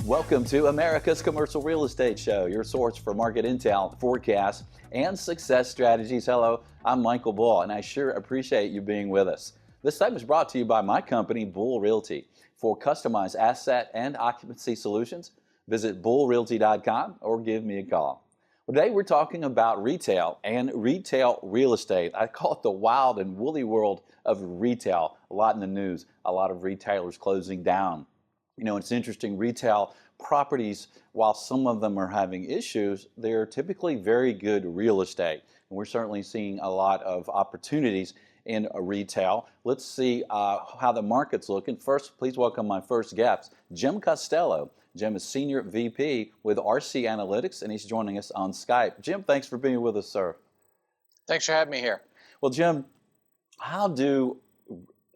Welcome to America's Commercial Real Estate Show, your source for market intel, forecasts, and success strategies. Hello, I'm Michael Bull, and I sure appreciate you being with us. This segment is brought to you by my company, Bull Realty. For customized asset and occupancy solutions, visit bullrealty.com or give me a call. Well, today we're talking about retail and retail real estate. I call it the wild and woolly world of retail. A lot in the news, a lot of retailers closing down. You know, it's interesting, retail properties, while some of them are having issues, they're typically very good real estate. And we're certainly seeing a lot of opportunities in retail. Let's see how the market's looking. First, please welcome my first guest, Jim Costello. Jim is Senior VP with RC Analytics, and he's joining us on Skype. Jim, thanks for being with us, sir. Thanks for having me here. Well, Jim, how do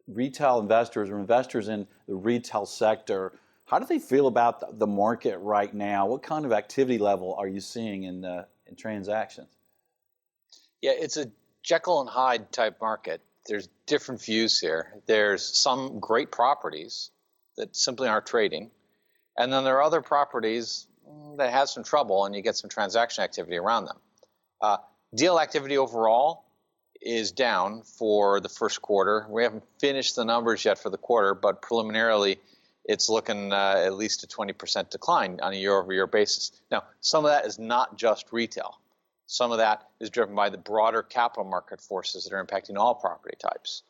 retail investors or investors in the retail sector, how do they feel about the market right now? What kind of activity level are you seeing in transactions? Yeah, it's a Jekyll and Hyde type market. There's different views here. There's some great properties that simply aren't trading. And then there are other properties that have some trouble and you get some transaction activity around them. Deal activity overall is down for the first quarter. We haven't finished the numbers yet for the quarter, but preliminarily it's looking at least a 20% decline on a year-over-year basis. Now, some of that is not just retail. Some of that is driven by the broader capital market forces that are impacting all property types.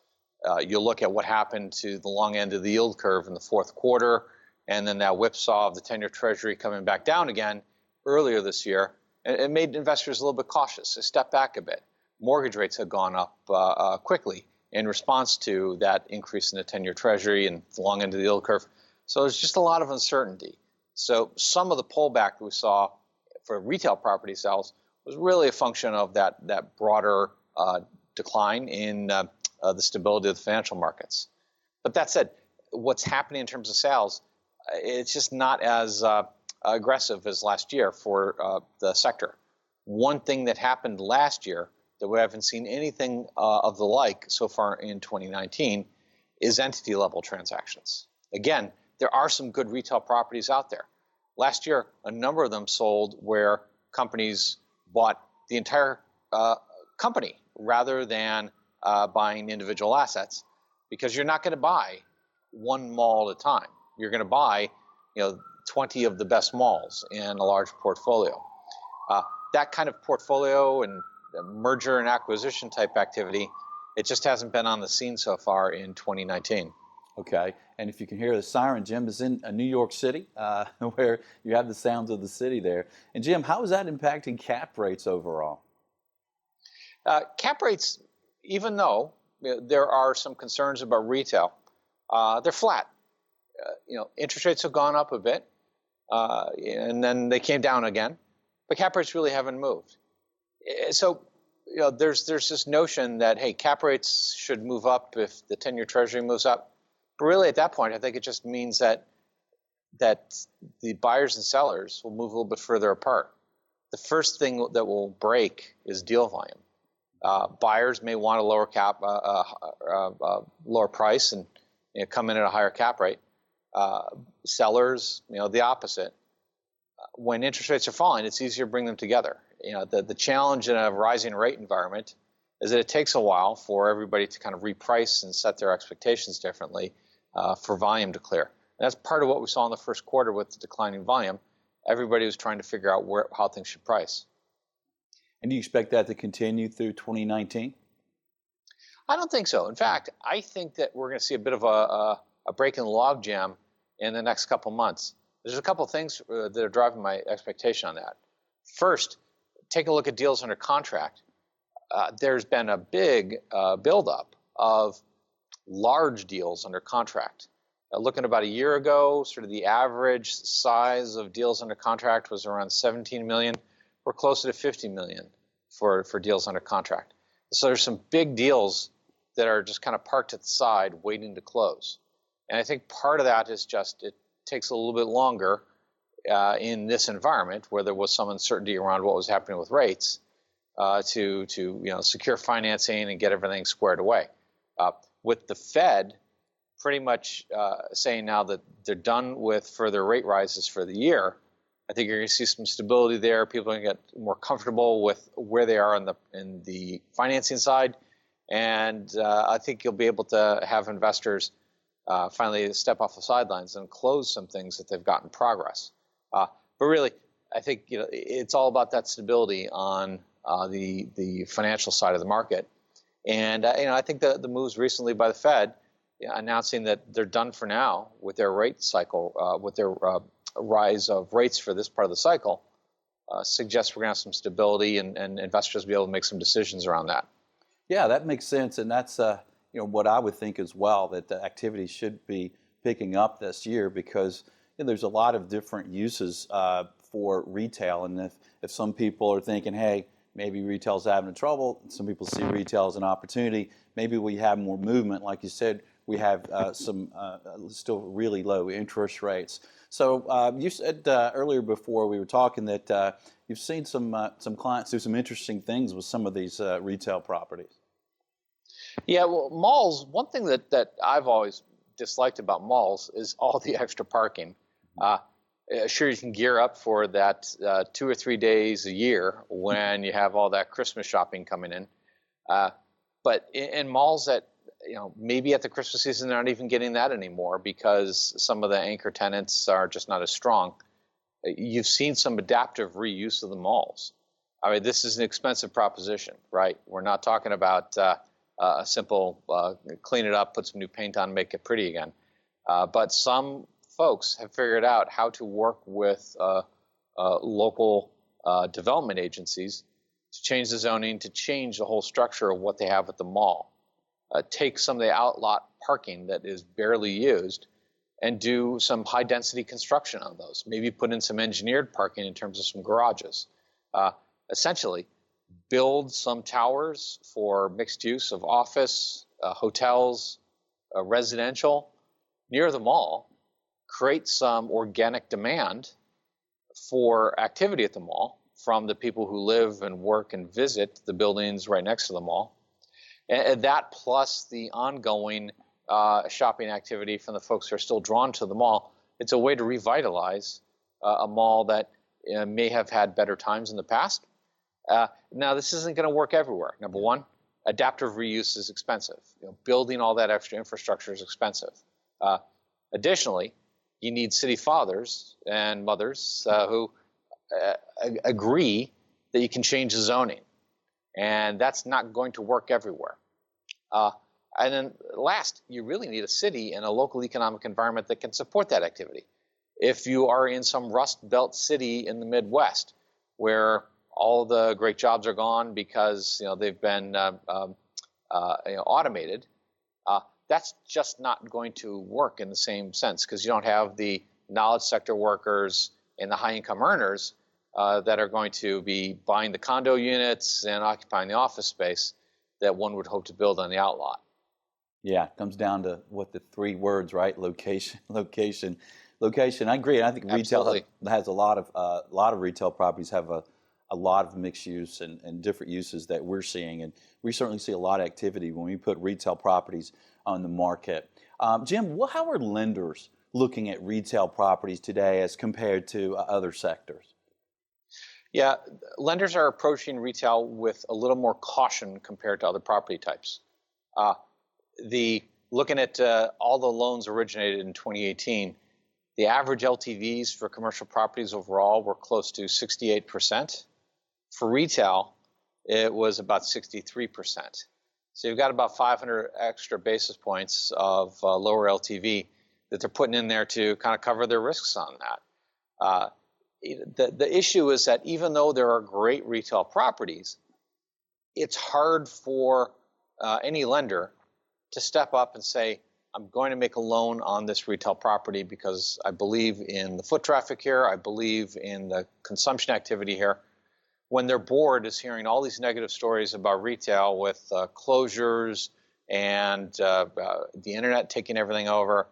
You'll look at what happened to the long end of the yield curve in the fourth quarter, and then that whipsaw of the 10-year Treasury coming back down again earlier this year. It made investors a little bit cautious. They stepped back a bit. Mortgage rates have gone up quickly in response to that increase in the 10-year Treasury and the long end of the yield curve. So there's just a lot of uncertainty. So some of the pullback that we saw for retail property sales was really a function of that broader decline in the stability of the financial markets. But that said, what's happening in terms of sales, it's just not as aggressive as last year for the sector. One thing that happened last year that we haven't seen anything of the like so far in 2019 is entity-level transactions. Again, there are some good retail properties out there. Last year, a number of them sold where companies bought the entire company rather than buying individual assets, because you're not going to buy one mall at a time. You're going to buy, 20 of the best malls in a large portfolio. That kind of portfolio and merger and acquisition type activity, it just hasn't been on the scene so far in 2019. Okay, and if you can hear the siren, Jim is in New York City, where you have the sounds of the city there. And Jim, how is that impacting cap rates overall? Cap rates, even though there are some concerns about retail, they're flat. Interest rates have gone up a bit, and then they came down again, but cap rates really haven't moved. So, there's this notion that, hey, cap rates should move up if the 10-year Treasury moves up. But really, at that point, I think it just means that the buyers and sellers will move a little bit further apart. The first thing that will break is deal volume. Buyers may want a lower price and come in at a higher cap rate. Sellers, the opposite. When interest rates are falling, it's easier to bring them together. The challenge in a rising rate environment is that it takes a while for everybody to kind of reprice and set their expectations differently for volume to clear. And that's part of what we saw in the first quarter with the declining volume. Everybody was trying to figure out how things should price. And do you expect that to continue through 2019? I don't think so. In fact, I think that we're going to see a bit of a break in the logjam in the next couple months. There's a couple things that are driving my expectation on that. First, take a look at deals under contract. There's been a big buildup of large deals under contract. Looking about a year ago, sort of the average size of deals under contract was around 17 million. We're closer to 50 million for deals under contract. So there's some big deals that are just kind of parked at the side waiting to close. And I think part of that is just it takes a little bit longer in this environment where there was some uncertainty around what was happening with rates to secure financing and get everything squared away. With the Fed pretty much saying now that they're done with further rate rises for the year, I think you're going to see some stability there. People are going to get more comfortable with where they are in the financing side, and I think you'll be able to have investors finally step off the sidelines and close some things that they've got in progress. But really, I think it's all about that stability on the financial side of the market. And I think the moves recently by the Fed, announcing that they're done for now with their rate cycle, with their rise of rates for this part of the cycle, suggests we're going to have some stability and investors will be able to make some decisions around that. Yeah, that makes sense, and that's what I would think as well, that the activity should be picking up this year because there's a lot of different uses for retail, and if some people are thinking, hey, maybe retail's having trouble, some people see retail as an opportunity, maybe we have more movement. Like you said, we have some still really low interest rates. So you said earlier before we were talking that you've seen some clients do some interesting things with some of these retail properties. Yeah, well, malls, one thing that I've always disliked about malls is all the extra parking. Sure, you can gear up for that 2 or 3 days a year when you have all that Christmas shopping coming in. But in malls that, maybe at the Christmas season, they're not even getting that anymore because some of the anchor tenants are just not as strong. You've seen some adaptive reuse of the malls. I mean, this is an expensive proposition, right? We're not talking about a simple clean it up, put some new paint on, make it pretty again. But some folks have figured out how to work with local development agencies to change the zoning, to change the whole structure of what they have at the mall. Take some of the outlot parking that is barely used and do some high density construction on those. Maybe put in some engineered parking in terms of some garages. Essentially, build some towers for mixed use of office, hotels, residential near the mall. Create some organic demand for activity at the mall from the people who live and work and visit the buildings right next to the mall. And that plus the ongoing shopping activity from the folks who are still drawn to the mall, it's a way to revitalize a mall that may have had better times in the past. Now, this isn't going to work everywhere. Number one, adaptive reuse is expensive. Building all that extra infrastructure is expensive. Additionally, you need city fathers and mothers who agree that you can change the zoning. And that's not going to work everywhere. And then last, you really need a city and a local economic environment that can support that activity. If you are in some Rust Belt city in the Midwest where all the great jobs are gone because they've been automated, that's just not going to work in the same sense because you don't have the knowledge sector workers and the high-income earners that are going to be buying the condo units and occupying the office space that one would hope to build on the outlot. Yeah, it comes down to what the 3 words, right? Location, location, location. I agree. I think retail has a lot of retail properties have a lot of mixed use and different uses that we're seeing, and we certainly see a lot of activity when we put retail properties on the market. Jim, how are lenders looking at retail properties today as compared to other sectors? Yeah, lenders are approaching retail with a little more caution compared to other property types. Looking at all the loans originated in 2018, the average LTVs for commercial properties overall were close to 68%. For retail, it was about 63%. So you've got about 500 extra basis points of lower LTV that they're putting in there to kind of cover their risks on that. The issue is that even though there are great retail properties, it's hard for any lender to step up and say, I'm going to make a loan on this retail property because I believe in the foot traffic here, I believe in the consumption activity here, when their board is hearing all these negative stories about retail with closures and the internet taking everything over.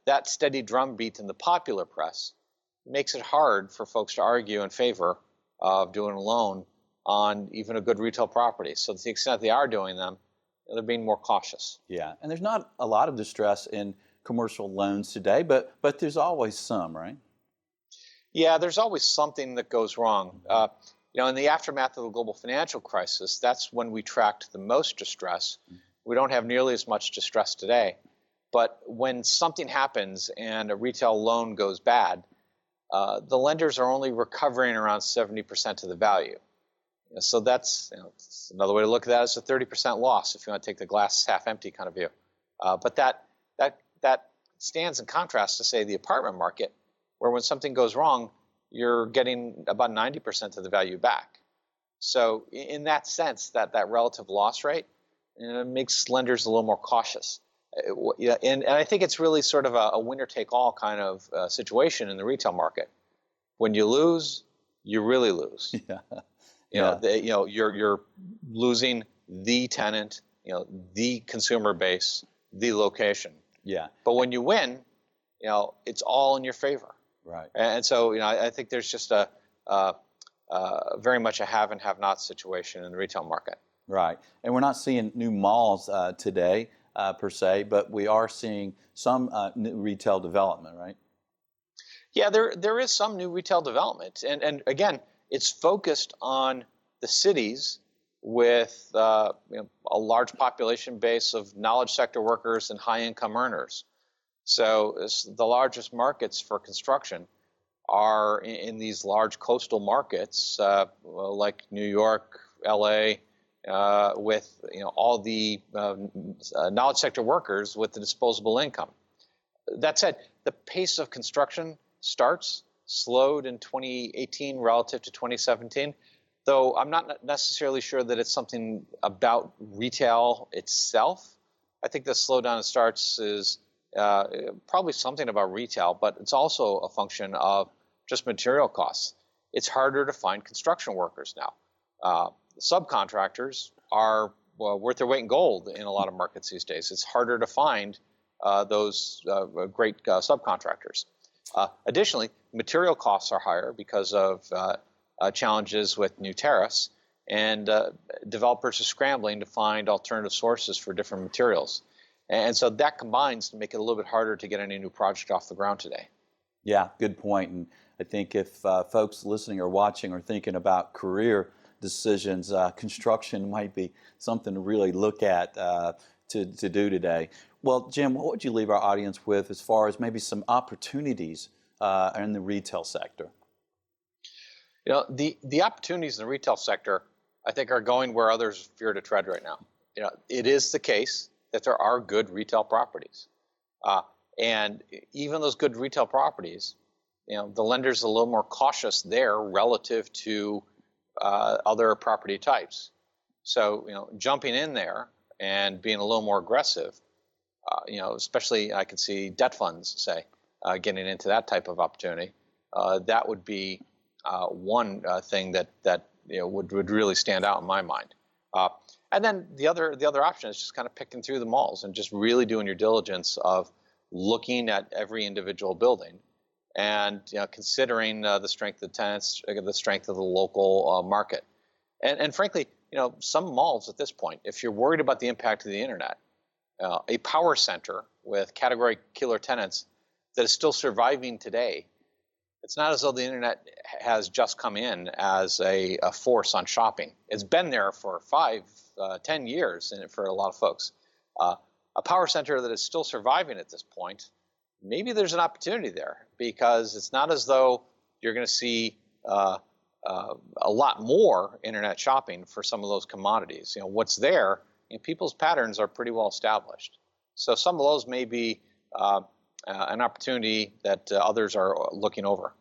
That steady drumbeat in the popular press makes it hard for folks to argue in favor of doing a loan on even a good retail property. So to the extent they are doing them, they're being more cautious. Yeah, and there's not a lot of distress in commercial loans today, but there's always some, right? Yeah, there's always something that goes wrong. In the aftermath of the global financial crisis, that's when we tracked the most distress. We don't have nearly as much distress today. But when something happens and a retail loan goes bad, the lenders are only recovering around 70% of the value. So that's another way to look at that is a 30% loss if you want to take the glass half empty kind of view. But that stands in contrast to, say, the apartment market, where when something goes wrong, you're getting about 90% of the value back. So in that sense, that relative loss rate makes lenders a little more cautious. And I think it's really sort of a winner-take-all kind of situation in the retail market. When you lose, you really lose. Yeah. You're losing the tenant, the consumer base, the location. Yeah. But when you win, it's all in your favor. Right. And so, I think there's just a very much a have and have not situation in the retail market. Right. And we're not seeing new malls today per se, but we are seeing some new retail development, right? Yeah, there is some new retail development. And again, it's focused on the cities with a large population base of knowledge sector workers and high income earners. So the largest markets for construction are in these large coastal markets like New York, LA, with all the knowledge sector workers with the disposable income. That said, the pace of construction starts slowed in 2018 relative to 2017, though I'm not necessarily sure that it's something about retail itself. I think the slowdown in starts is probably something about retail, but it's also a function of just material costs. It's harder to find construction workers now. Subcontractors are worth their weight in gold in a lot of markets these days. It's harder to find those great subcontractors. Additionally, material costs are higher because of challenges with new tariffs, and developers are scrambling to find alternative sources for different materials. And so that combines to make it a little bit harder to get any new project off the ground today. Yeah, good point. And I think if folks listening or watching are thinking about career decisions, construction might be something to really look at to do today. Well, Jim, what would you leave our audience with as far as maybe some opportunities in the retail sector? The opportunities in the retail sector, I think, are going where others fear to tread right now. It is the case that there are good retail properties. And even those good retail properties, the lender's a little more cautious there relative to other property types. So, jumping in there and being a little more aggressive, especially I could see debt funds, say, getting into that type of opportunity. That would be one thing that would really stand out in my mind. And then the other option is just kind of picking through the malls and just really doing your diligence of looking at every individual building and considering the strength of the tenants, the strength of the local market. And frankly, some malls at this point, if you're worried about the impact of the internet, a power center with category killer tenants that is still surviving today, it's not as though the internet has just come in as a force on shopping. It's been there for 5-10 years for a lot of folks. A power center that is still surviving at this point, maybe there's an opportunity there, because it's not as though you're going to see a lot more internet shopping for some of those commodities. What's there, people's patterns are pretty well established. So some of those may be an opportunity that others are looking over.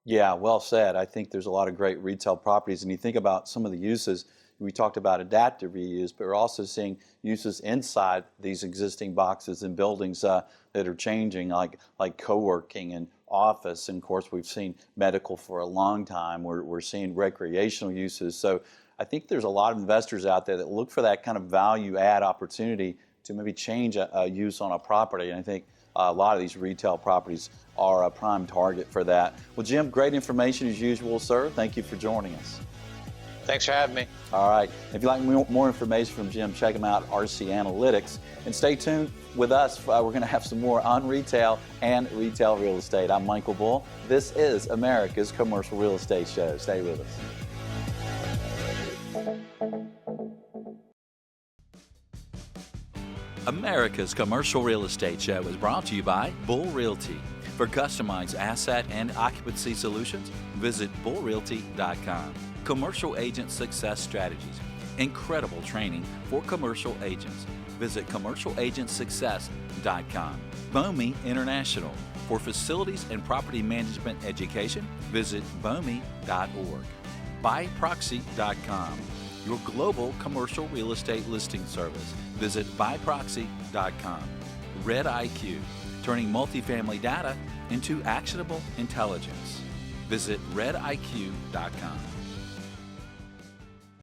Yeah, well said. I think there's a lot of great retail properties, and you think about some of the uses. We talked about adaptive reuse, but we're also seeing uses inside these existing boxes and buildings that are changing, like co-working and office. And of course, we've seen medical for a long time. We're seeing recreational uses. So I think there's a lot of investors out there that look for that kind of value add opportunity to maybe change a use on a property. And I think A lot of these retail properties are a prime target for that. Well, Jim, great information as usual, sir. Thank you for joining us. Thanks for having me. All right. If you'd like more information from Jim, check him out, RC Analytics. And stay tuned with us. We're going to have some more on retail and retail real estate. I'm Michael Bull. This is America's Commercial Real Estate Show. Stay with us. America's Commercial Real Estate Show is brought to you by Bull Realty. For customized asset and occupancy solutions, visit bullrealty.com. Commercial Agent Success Strategies. Incredible training for commercial agents. Visit commercialagentsuccess.com. BOMI International. For facilities and property management education, visit bomi.org. Buyproxy.com. Your global commercial real estate listing service. Visit buyproxy.com. Red IQ. Turning multifamily data into actionable intelligence. Visit rediq.com.